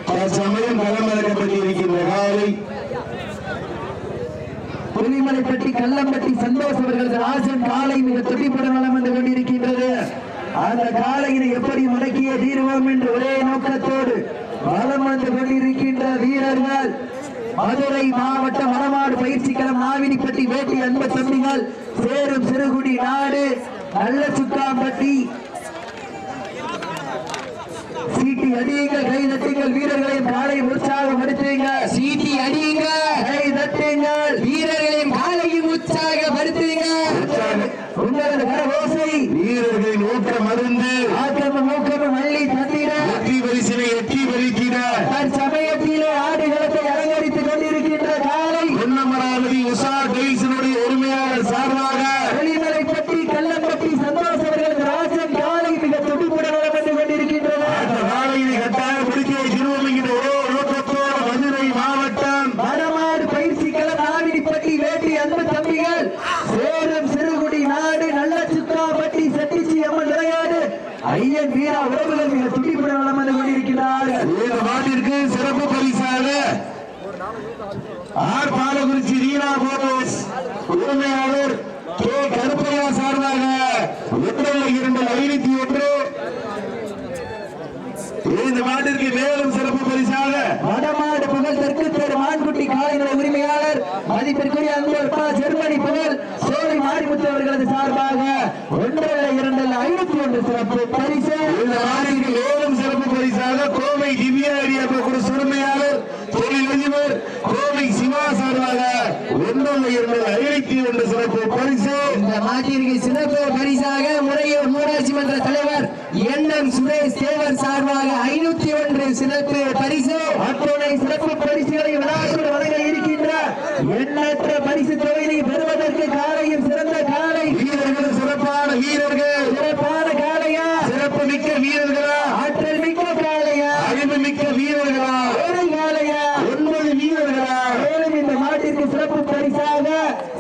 தற்சமயம் களமிறக்கப்பட்டிருக்கின்ற காலை புலிமலைப்பட்டி கல்லம்பட்டி சந்தோஷ் அவர்கள் ராஜன் காலை மிக துடிப்புடன் வளம் வந்து கொண்டிருக்கின்றது. அந்த காலையினை எப்படி முடக்கிய தீர்வோம் என்று ஒரே நோக்கத்தோடு வளம் வந்து கொண்டிருக்கின்ற வீரர்கள் மதுரை மாவட்ட மரமாடு பயிற்சி களம் நாவினிப்பட்டி வேட்டி அன்ப தம்பிகள் சேரும் சிறுகுடி நாடு நல்ல சுக்காம்பட்டி. சீட்டி அடியுங்கள், கை தட்டுங்கள், வீரர்களையும் காலை உற்சாகப்படுத்துங்கள். சீட்டி அடியுங்கள், கை தட்டுங்கள், வீரர்களையும் காலையும் உற்சாகப்படுத்துங்கள். உங்களது கரவோசை வீரர்களின் ஊக்க மருந்து ஆக்கமும் ஊக்கமும் அள்ளி தந்திட வெற்றி பரிசினை எட்டி பறித்திட தற்சமயத்திலே ஆடுகளத்தை அலங்கரித்துக் கொண்டிருக்கின்ற காலை பொன்னமராவதி உஷார் டெய்ஸினுடைய உரிமையாளர் சார்பாக வெளிமலைப்பட்டி கல்லம்பட்டி சந்தோஷ் அவர்கள் ராஜன் காலை மிக துடிப்புடன் வளம் வந்து கொண்டிருக்கின்றது. அந்த காலையினை கட்டாயம் முடிக்க திருவள்ளுகின்ற நோக்கத்தோடு மதுரை மாவட்டம் மரமாடு பயிற்சி களம் நாவினிப்பட்டி வேட்டி அன்பு தம்பிகள் சேரும் சிறுகுடி நாடு நல்ல சுக்காம்பட்டி செட்டிச்சி அம்மன் விளையாடு ஐயன் வீரா உறவுகள் மிக துடிப்புடன் வளம் வந்து கொண்டிருக்கிறார்கள். இந்த மாட்டிற்கு சிறப்பு பரிசாக ஆர் பாலகுறிச்சி ரீனா போஸ் உரிமையாளர் கே கருப்பையா சார்பாக 1,201. இந்த மாட்டிற்கு மேலும் சிறப்பு பரிசாக வடமாடு புகழ் தெற்கு தேர் மான்குட்டி காலைநிலை உரிமையாளர் மதிப்பிற்குரிய அன்பா ஜெர்மனி புகழ் சோழி மாரிமுத்து அவர்களது சார்பாக 1,201 சிறப்பு பரிசு. இந்த மாட்டிற்கு மேலும் சிறப்பு பரிசாக கோவை திவ்யா அடியாப்ப உரிமையாளர் தொழில் அதிபர் கோவை சிவா சார்பாக 1,201 சிறப்பு பரிசு. இந்த மாட்டிற்கு சிறப்பு பரிசாக முறையூர் ஊராட்சி மன்ற தலைவர் என் சுரேஷ் தேவர் சார்பாக 501 சிறப்பு பரிசு. அத்துணை சிறப்பு பரிசுகளை விழாக்கள் வழங்க இருக்கின்ற எண்ணற்ற பரிசு தொகையை பெறுவதற்கு காலையும் சிறந்த காலை வீரர்கள் சிறப்பான வீரர்கள் சிறப்பான காலையா சிறப்பு மிக்க வீரர்களா ஆற்றல் மிக்க காலையா அறிவு மிக்க வீரர்களா ஒரு காலையா 9 வீரர்களா. மேலும் இந்த மாட்டிற்கு சிறப்பு பரிசாக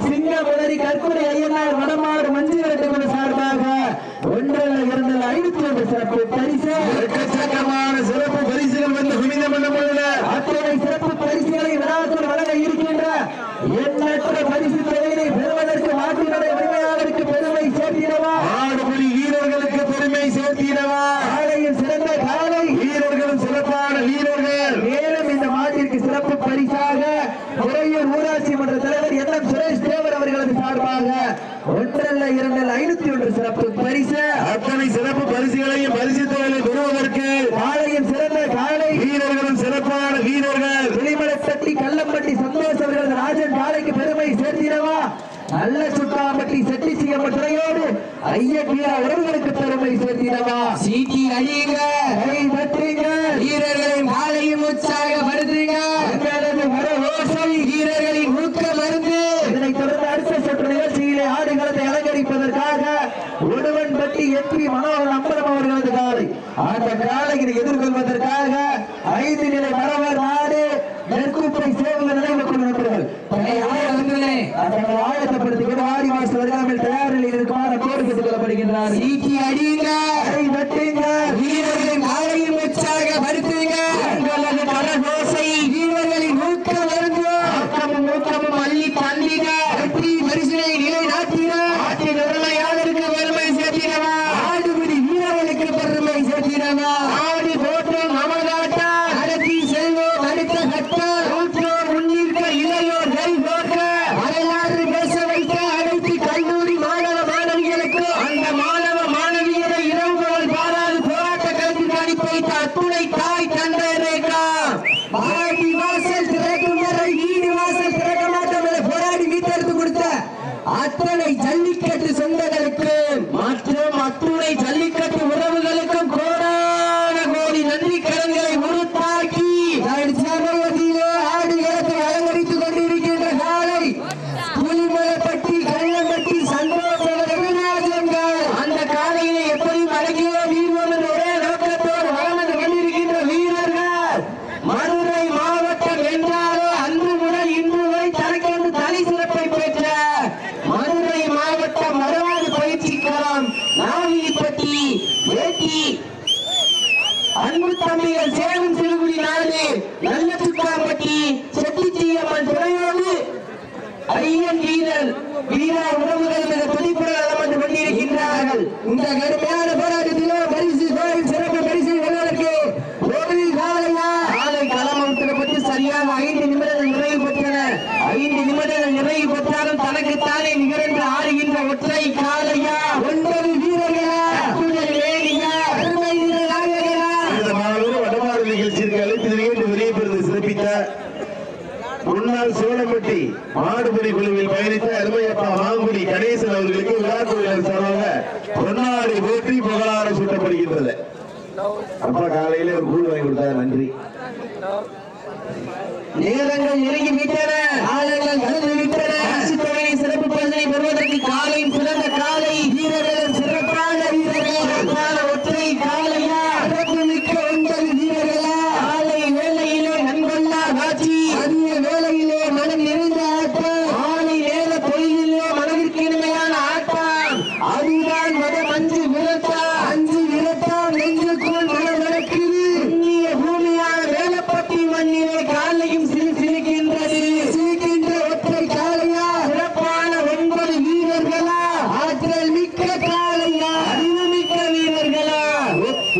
சிங்கமுதரி கற்குறை ஐயனார் வடமாடு மஞ்சுவரட்டு சார்பாக 1,201 சிறப்பு பரிசு. எக்கச்சக்கமான சிறப்பு பரிசுகள் வந்து குவிந்த மண்டபம் அத்தனை சிறப்பு பரிசுகளை விழாக்கள் வழங்க இருக்கின்ற எண்ணற்ற பரிசு தொகையை பெறுவதற்கு மாட்டினுடைய உரிமையாளருக்கு பெருமை சேர்த்திடவா ஆடுபடி வீரர்களுக்கு பெருமை சேர்த்திடவா காலையில் சிறந்த காலை வீரர்களும் சிறப்பான வீரர்கள். மேலும் இந்த மாட்டிற்கு சிறப்பு பரிசாக முறையூர் ஊராட்சி மன்ற தலைவர் என் சுரேஷ் தேவர் அவர்களது சார்பாக 1,201 சிறப்பு பரிசு. அத்தனை சிறப்பு பரிசுகளையும் பரிசுத்தவர்களை பெறுவதற்கு காலையில் சிறந்த காலை வீரர்களும் சிறப்பான வீரர்கள். வெளிமலைப்பட்டி கல்லம்பட்டி சந்தோஷ் அவர்களது ராஜன் காலைக்கு பெருமை சேர்த்திடவா நல்ல சுட்டாம்பட்டி செட்டிச்சியம்மன் துறையோடு ஐயன் வீரா உறவுகளுக்கு பெருமை சேர்த்திடவா சீட்டி அடியுங்க, கை தட்டுங்க, வீரர்களின் காலையும் உற்சாகப்படுத்துங்க. உங்களது மரவோசை வீரர்களின் ஊக்க மருந்து. இதனைத் தொடர்ந்து அடுத்த சுற்று நிகழ்ச்சியிலே ஆடுகளத்தை அலங்கரிப்பதற்காக உடுவன்பட்டி எம்பி மனோகர் அம்பலம் அவர்களது காலை அந்த காலையை எதிர்கொள்வதற்காக 5 நிலை மரவர் நாடு நெற்குப்பை சேவக நினைவு குழுவினர்கள் ஆயத்தப்படுத்திக் ஆடி மாசம் வருகாமல் தயாரில் இருக்குமாறு கோரிக்கை கொள்ளப்படுகின்றார். சீட்டி அடியுங்க, கை தட்டுங்க, வீரர்களின் காலையும் உற்சாகப்படுத்துங்க. உங்களது கரகோசை வீரர்களின் ஊக்க மருந்து. ஆக்கமும் ஊக்கமும் அள்ளி தந்திட வெற்றி பரிசினை நிலைநாட்டிட ஆற்றின் உருளையாளருக்கு பெருமை சேர்த்திடவா ஆடுபிடி வீரர்களுக்கு பெருமை சேர்த்திடவா ஆடி போற்றும் நமதாட்டா நடத்தி செல்வோம் அடுத்த கட்டம். ஊற்றோர் முன்னிற்க இளையோர் கை போற்ற வரலாறு பேச வைத்த அனைத்து கல்லூரி மாணவ மாணவிகளுக்கு அந்த மாணவ மாணவியரை இரவு பகல் பாராது போராட்ட களத்தில் அனுப்பி வைத்த அத்துணை தாய் தந்தையரைக்கா ஆடி வாசல் திறக்கும் வரை வீடு வாசல் திறக்க மாட்டோம் என போராடி மீட்டெடுத்து கொடுத்த அத்தனை ஜல்லிக்கட்டு சொந்தங்களுக்கு மற்றும் அத்துணை ஜல்லிக்கட்டு உறவுகளுக்கும் கோடான கோடி நன்றி கடன்களை உருத்தாக்கி சமயத்திலே ஆடுகளத்தை அலங்கரித்துக் கொண்டிருக்கின்ற காலை புலிமலைப்பட்டி கள்ளம்பட்டி சந்தோஷங்கள் அந்த காலையிலே எப்படி வழங்கியோ வீழ்வோம் என்ற ஒரே நோக்கத்தோடு வளம் வந்து கொண்டிருக்கின்ற வீரர்கள் மதுரை மாவட்டம் என்றாலே அன்று முதல் இன்று வரை தனக்கென்று தனி சிறப்பை பெற்ற மதுரை மாவட்டம் மரவாடு பயிற்சி அன்பு தம்பிகள் சேலம் சிறுகுடி நாடு நல்ல சுக்காம்பட்டி செட்டிச்சியம்மன் துணையோடு ஐயன் வீர உறவுகள் மிக துடிப்புடன் வந்து கொண்டிருக்கின்றார்கள். இந்த கடுமையான போராட்டத்திலோ பரிசு சிறப்பு பரிசு வெல்வதற்கு காலை களமப்பட்டு சரியாக 5 நிமிடங்கள் நிறைவு பெற்றன. 5 நிமிடங்கள் நிறைவு பெற்றாலும் தனக்குத்தானே நிகழ்ந்து ஆடுகின்ற ஒற்றை காலையா 9 வீரர்களா வேலியா அருமை வீரர்களா வடமாறு நிகழ்ச்சிக்கு அழைத்து வெளியே பெறுவது சிறப்பித்த முன்னாள் சோழம்பட்டி மாடுபடி குழுவில் பயணித்த அருமையப்பா மாங்குடி கணேசன் அவர்களுக்கு விழாக்குழுவினர் சார்பாக பொன்னாடை போற்றி புகழார சூட்டப்படுகின்றது. அப்பா காலையில ஒரு கூழ் வாங்கி கொடுத்தாரு, நன்றி. நேரங்கள் நெருங்கி விட்டன, காலங்கள் கடந்து விட்டன. சிறப்பு பரிசனை பெறுவதற்கு காலையும் சிறந்த காலை வீரர்கள் சிறப்பான வீரர்கள் ஒற்றை காலையா சிறப்பு மிக்க 9 வீரர்களா காலை வேளையிலே நண்பல்லா காட்சி அதிக வேளையிலே மனம் நிறைந்த ஆட்டம் மாலை நேர தொழிலிலே மனதிற்கு இனிமையான ஆட்டம் அதுதான் மஞ்சு விரட்டா நெஞ்சுக்குள் மனம் நடக்குது. இந்திய பூமியான வேலப்பட்டி மண்ணிலே காலையும் சிரிக்கின்றது ஒற்றை காலையா சிறப்பான 9 வீரர்களா ஆற்றல் மிக்க காலையா அறிவு மிக்க வீரர்களா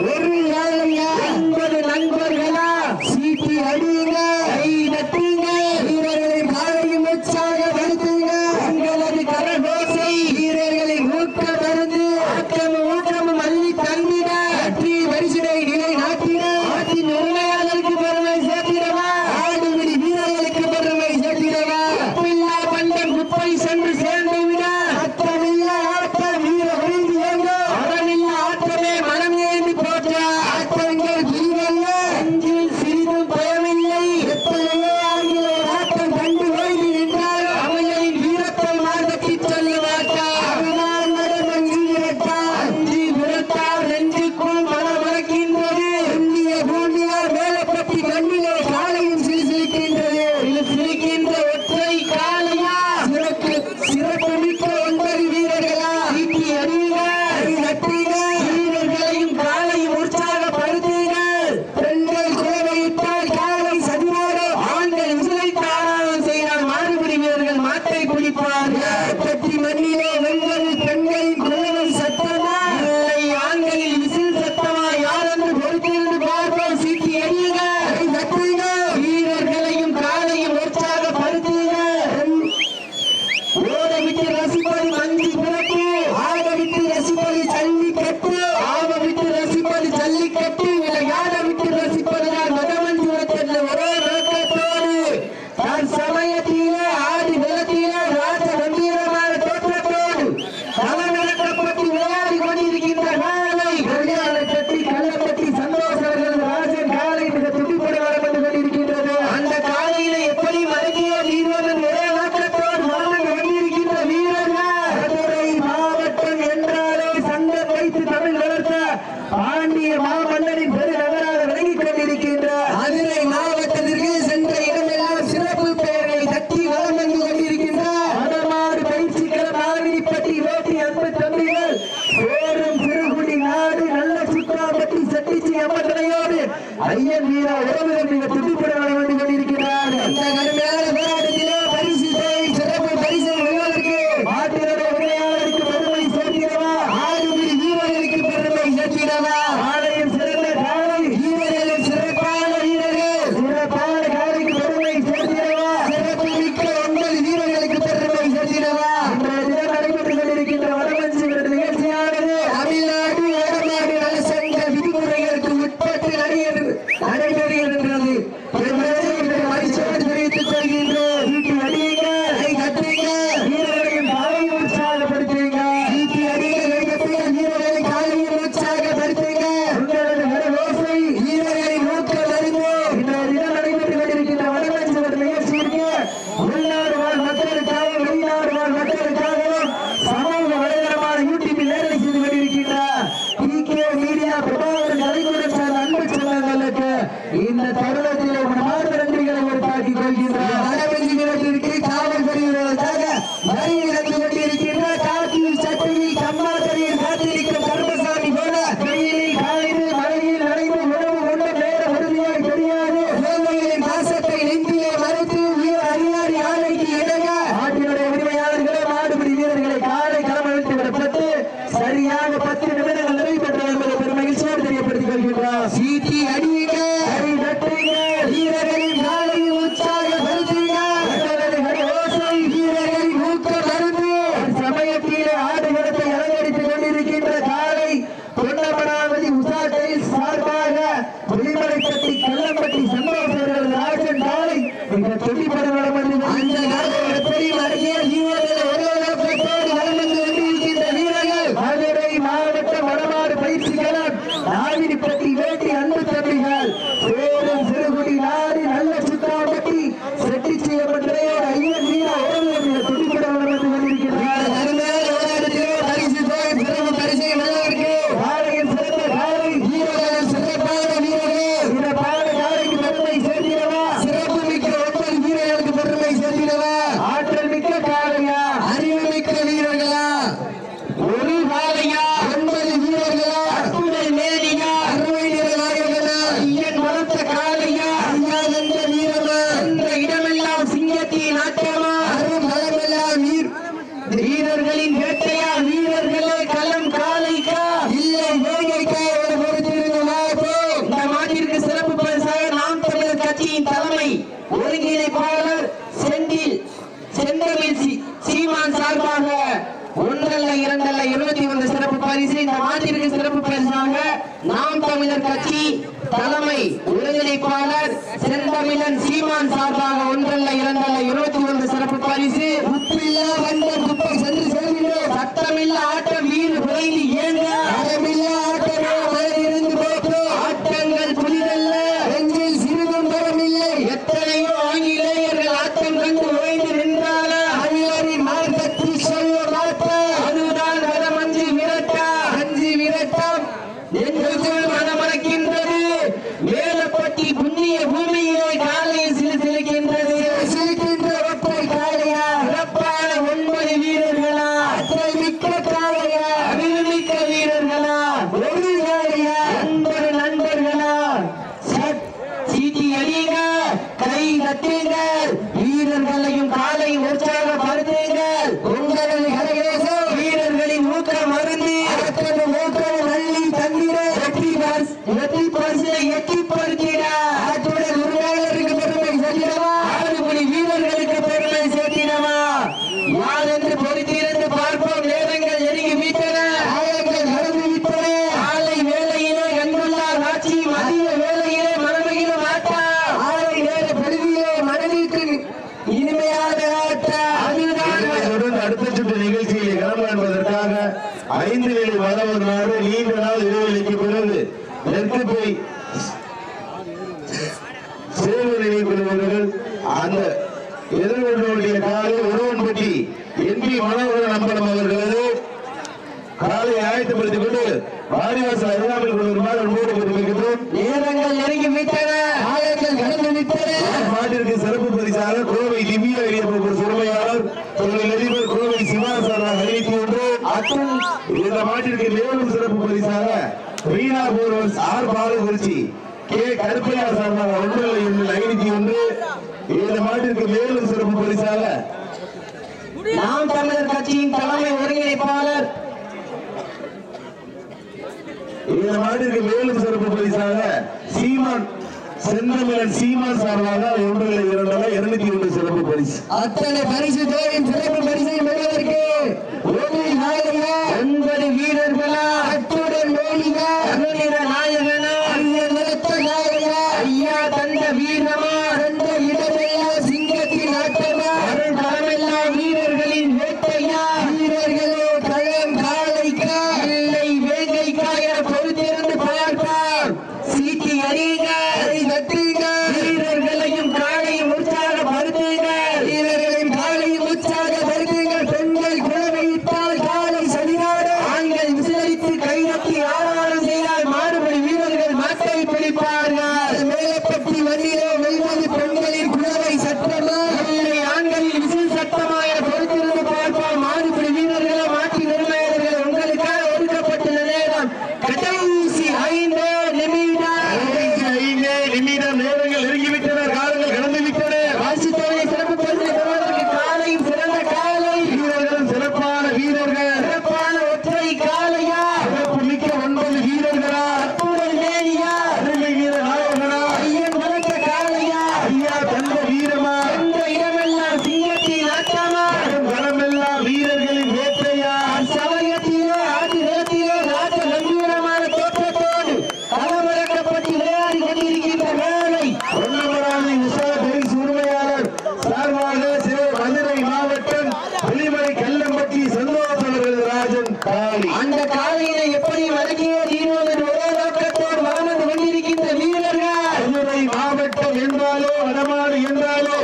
ஒரு காலையா 9 நண்பர்களா சீட்டி அடியுங்க கை தட்டுங்க வீரர்களை காலையும் உற்சாகப்படுத்துங்க உங்களது கரகோசை வீரர்களை ஊக்க மருந்து ஊக்கமும் அள்ளி தந்திட வெற்றி பரிசினை நிலை நாட்டிட நாட்டின் உரிமையாளருக்கு பெருமை சேர்த்திடவா ஆடுபிடி வீரர்களுக்கு பெருமை சேர்த்திடவா உப்பில்லா பண்டம் குப்பை சென்று சேர்ந்து விட அத்தமில்லா ஆட்டம் வீர ஒழிந்து ஏங்க அறமில்லா ஆட்டமே மனம் ஏந்தி போற்ற ஆட்டங்கள் வீரல்ல அஞ்சில் சிறிதும் பயமில்லை எத்தனையோ ஆகிய ஆட்டம் கண்டு ஓய்ந்து நின்றாலும் அவைகளின் வீரத்தை மார்பற்றி சொல்ல மாட்டார் அதுதான் நடனம் வீரட்டா அஞ்சு விரட்டார் நெஞ்சுக்குள் மனம் மறக்கின்றது. இந்திய பூமியார் மேலப்பட்டி மண்ணிலே காலையும் சிரிக்கின்றது சிரிக்கின்ற ஒற்றை காலையா சிறப்பு மிக்க 9 வீரர்களா ஈட்டி அடியுங்க நட்டுங்க வீரர்களையும் காலையும் உற்சாகப்படுத்துங்கள். பெண்கள் குலவையிட்டால் காலை சதிரோடு ஆண்கள் விசிலைத்து ஆராதனை செய்தால் மாடுபிடி வீரர்கள் மாட்டை பிடிப்பார்கள். பற்றி மண்ணிலே வெண்கள் பெண்களின் குலவை சத்தமா இல்லை ஆண்களில் விசில் சத்தமா யாரென்று பொறுத்திருந்து பார்ப்போம். சீட்டி அடியுங்க நட்டுங்க வீரர்களையும் காலையும் உற்சாகப்படுத்துங்க. ஓடவிட்டு ரசிப்பது மஞ்சி பிறப்பு ஆடவிட்டு ரசிப்பது ஜல்லிக்கட்டு ஆடவிட்டு ரசிப்பது ஜல்லிக்கட்டு யாடவிட்டு ரசிப்பது நான் மதமஞ்சி விடத்தென்று ஒரே நோக்கத்தோடு சமயத்திலே ஆடி நிலத்திலே ராஜ கம்பீரமான தோற்றத்தோடு களமிறக்கப்பட்டு விளையாடி கொண்டிருக்கின்ற காலை கல்யாணப்பட்டி கள்ளப்பட்டி சந்தோஷர்கள் ராஜன் காலை மிக துடிப்போடு வளம் வந்து கொண்டிருக்கின்றது. அந்த காலையில எப்படி மடங்கிய வீரர்கள் ஒரே நோக்கத்தோடு வளம் கொண்டிருக்கின்ற வீரர்கள் மதுரை மாவட்டம் என்றாலே சங்கம் வைத்து தமிழ் வளர்த்த பாண்டிய மாமன்னரின் பெருநகராக விளங்கிக் கொண்டிருக்கின்ற மதுரை மாவட்டத்திற்கு சென்ற இடமெல்லாம் சிறப்பு பெயர்களை தட்டி வளம் வந்து கொண்டிருக்கின்ற வடமாடு பயிற்சிகளம் ஆவினிப்பட்டி ரோட்டி அன்பு தம்பிகள் சேரும் சிறுகுடி நாடு நல்ல சுக்காம்பட்டி செட்டிச்சி அம்மனையோடு ஐயன் வீரா உறவுகள் மிக துடிப்புடன் வளம் வந்து கொண்டிருக்கிறார். இந்த கடுமையான போராட்டத்திலே பரிசு சிறப்பு பரிசை வெல்வதற்கு மாட்டினோட உரிமையாளருக்கு பெருமை சேர்த்திடவா ஆடுபிடி வீரர்களுக்கு பெருமை சேர்த்திடவா ஆலயம் சிறந்த காலை வீரர்கள் சிறப்பான வீரர்கள் சிறப்பான காலைக்கு பெருமை சேர்த்திடவா சிறப்பு மிக்க 9 வீரர்களுக்கு பெருமை சேர்த்திடவா இன்றைய தினம் நடைபெற்றுக் கொண்டிருக்கின்ற வடமஞ்சி விருது நிகழ்ச்சியானது தமிழ்நாடு வடமாடு நலசங்க விதிமுறைகளுக்கு உட்பட்டு நடைபெறுகின்றது. வீரர்களின் வேட்டையா வீரர்களே களம் காலைக்கா இல்லை வேங்கைக்கா என பொறுத்திருந்து மாட்டோம். இந்த மாட்டிற்கு சிறப்பு பரிசாக நாம் தமிழர் கட்சியின் தலைமை ஒருங்கிணைப்பாளர் செந்தமிழ் சீமான் சார்பாக ஒன்றல்ல இரண்டல்ல 21 சிறப்பு பரிசு. இந்த மாட்டிற்கு சிறப்பு பரிசாக நாம் தமிழர் கட்சி தலைமை ஒருங்கிணைப்பாளர் செந்தமிழன் சீமான் சார்பாக ஒன்றல்ல இரண்டல்ல 21 சிறப்பு பரிசு. உப்பில்லா வந்த குப்பை சென்று செல்கிறோம். சட்டமில்ல ஆட்டம் வீடு விரைந்து ஏங்க அறமில்ல ஆட்டமே மழையிருந்து போட்டோம். ஆட்டங்கள் புதிதல்ல நெஞ்சில் சிறிதும் தரமில்லை. எத்தனையோ ஆங்கிலேயர்கள் ஆட்டம் கண்டு ஓய்ந்து நின்றால அழியாரின் மார்க்கத்தில் சொல்ல மாட்டோம். அதுதான் வடமஞ்சி விரட்டா அஞ்சி விரட்டம் நெஞ்சுக்குள் மனமணக்கின்றது. மேலப்பட்டி புண்ணிய பூமியிலே காலையில் சிலுக்கின்றது. சிலுக்கின்ற ஒற்றை காளையா சிறப்பான 9 வீரர்களா அற்றை மிக்க காளையா அபிமிக்க வீரர்களா ஒரு காளையா 9 நண்பர்களா சீட்டி அடிங்க கை தட்டுங்கள் வீரர்களையும் காலை உற்சாகப்படுத்துங்கள். உங்களது கரகேசம் வீரர்களின் ஊக்கம் மருந்து ஊக்கம் நள்ளி தந்திர வெற்றி பரிசை எட்டிப்படுத்திட அத்துடன் உரிமையாளருக்கு பெருமை சேர்த்திடவா 6 மணி வீரர்களுக்கு பெருமை சேர்த்திடவா யார் என்று பொறுத்திருந்து பார்ப்போம். நேரங்கள் நெருங்கி விட்டன. ஆயங்கள் நடந்து விட்டன. காலை வேளையிலே கண்டுள்ளார் ஆட்சி மதிய வேளையிலே மனமகிழ மாட்டா ஆலை நேர பெருவிலே மனதிற்கு இனிமையான தொடர்ந்து அடுத்த சுற்று நிகழ்ச்சியை களம் காண்பதற்காக 5 நிலை வளவனாறு நீண்ட நாள் இடைவெளிக்கு பிறகு நெற்குப்பை சேவை நினைவுகள் அந்த எதிர்கொள்ளுடைய காலை ஒருவன்பட்டி என்பி மனோகரன் நம்பலம் அவர்களது காலை ஆயத்தப்படுத்திக் கொண்டு வாரிவாசல் அருகாமல் கொள்வருமாறு அன்போடு தெரிவிக்கின்றோம். நேரங்கள் நெருங்கி விட்டன. ஆயங்கள் கடந்து விட்டன. மாட்டிற்கு சிறப்பு பரிசாக கோவை திவ்யா இடியப்பூர் சிறுமையாளர் தொழில் அதிபர் கோவை சிவாசாரா அறிவித்து இந்த மாட்டிற்கு மேலும் சிறப்பு பரிசாக வீணா போர்வல்ஸ் ஆர் பாலகுறிச்சி கே கருப்பையா சார்பாக 151 இந்த மாட்டிற்கு மேலும் சிறப்பு பரிசாக நாம் தமிழர் கட்சியின் தலைமை ஒருங்கிணைப்பாளர் இந்த மாட்டிற்கு மேலும் சிறப்பு பரிசாக செந்தமிழன் சீமான் சார்பாக 201 சிறப்பு பரிசு. அத்தனை பரிசு தேவையின் சிறப்பு பரிசை பெறுவதற்கு 9 வீரர்களா அத்துடன் மேலிகா நாயகனா நிறுத்த நாயகா ஐயா தந்த வீரமா தந்த இடமையா சிங்கத்தின் ஆட்டமா களமெல்லா வீரர்களின் வேட்டையா வீரர்களே களம் காலைக்கா இல்லை வேங்கைக்கா என பொறுத்திருந்து பார்ப்பார். சீட்டி அடிங்க தட்டுங்க வீரர்களையும் காலையும் உற்சாகப்படுத்துங்க வீரர்களையும் காலையும் உற்சாகப்படுத்துங்க. பெண்கள் குழவையிட்டால் காலை சதிராடு ஆண்கள் விசிலடித்து கைதட்டி ஆராதனை செய்தால் மாறுபடி வீரர்கள் மாட்டை பிடிப்பார்கள். மேலப்பட்டி வண்டியிலே வெல்வது பெண்களின் குழவை சட்டமா இல்லை ஆண்களின் விசில் சட்டமா என பொறுத்திருந்து பார்ப்போம். மாறுபடி வீரர்களை மாற்றி நிர்ணயர்கள் உங்களுக்காக ஒதுக்கப்பட்டுள்ள நேரம் கடைசி 5 நிமிடம். நேரங்கள் நெருங்கிவிட்டன. காலங்கள் கடந்து விட்டன. வாசித்தவனை சிறப்பு பரிசை பெறுவதற்கு காலையும் சிறந்த காலை வீரர்களும் சிறப்பான வீரர்கள் சிறப்பான ஒற்றை காலையா சிறப்பு மிக்க 9 வீரர்களா அத்துடன் மேனியா அருமை வீர நாயகனா ஐயன் வளர்த்த காலையா ஐயா தந்த வீரமா எந்த இடமெல்லாம் சிங்கத்தின் ஆட்டமா களமெல்லாம் வீரர்களின் வேட்டையா சமயத்திலோ ஆதி நிலத்திலோ ராஜ கம்பீரமான தோற்றத்தோடு களமிறக்கப்பட்டு விளையாடி கொண்டிருக்கின்ற வேலை ஒன்னமராதி உஷா பெண் உரிமையாளர் சார்பாக மதுரை மாவட்டம் வெளிமலை கல்லம்பட்டி சந்தோஷவர்கள் ராஜன் காளி அந்த காலையினை எப்படி வழங்கிய தீர்வோம் என்ற ஒரே நோக்கத்தோடு வளர்ந்து கொண்டிருக்கின்ற வீரர்கள் மதுரை மாவட்டம் என்றாலோ வடமாடு என்றாலோ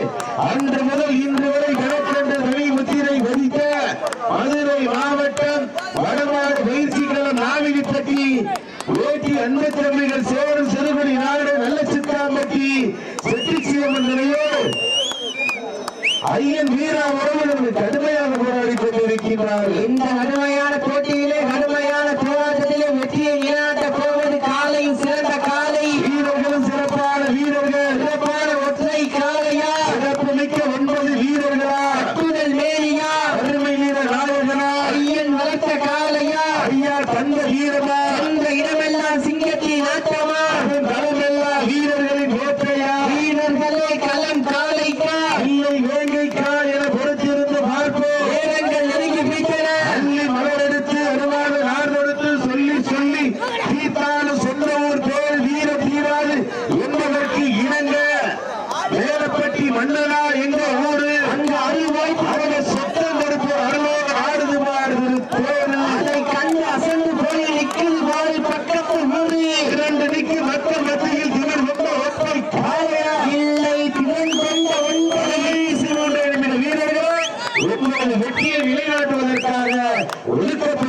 அன்று முதல் இன்று வரை கணக்கென்ற ரவி முத்திரை பதித்த மதுரை மாவட்டம் வடமாடு பயிற்சி களம் நாவிலிப்பட்டி வேட்டி அன்பு திறமைகள் சேரும் சிறுகுடி நாடு நல்ல சித்தாம்பட்டி செட்டிச்சியம்மன் நிலையோடு ஐயன் வீரா உறவு கடுமையாக போராடி கொண்டிருக்கிறார்கள். இந்த கடுமையான போட்டியிலே கடுமையான போராட்டத்திலே வெற்றியை நிலைநாட்ட போவது காலையும் சிறந்த காலை வீரர்களும் சிறப்பான வீரர்கள் சிறப்பான ஒற்றை காலையா சிறப்பு மிக்க 9 வீரர்களா அத்துடன் மேலியா அருமை வீர நாயகனா ஒழுக்க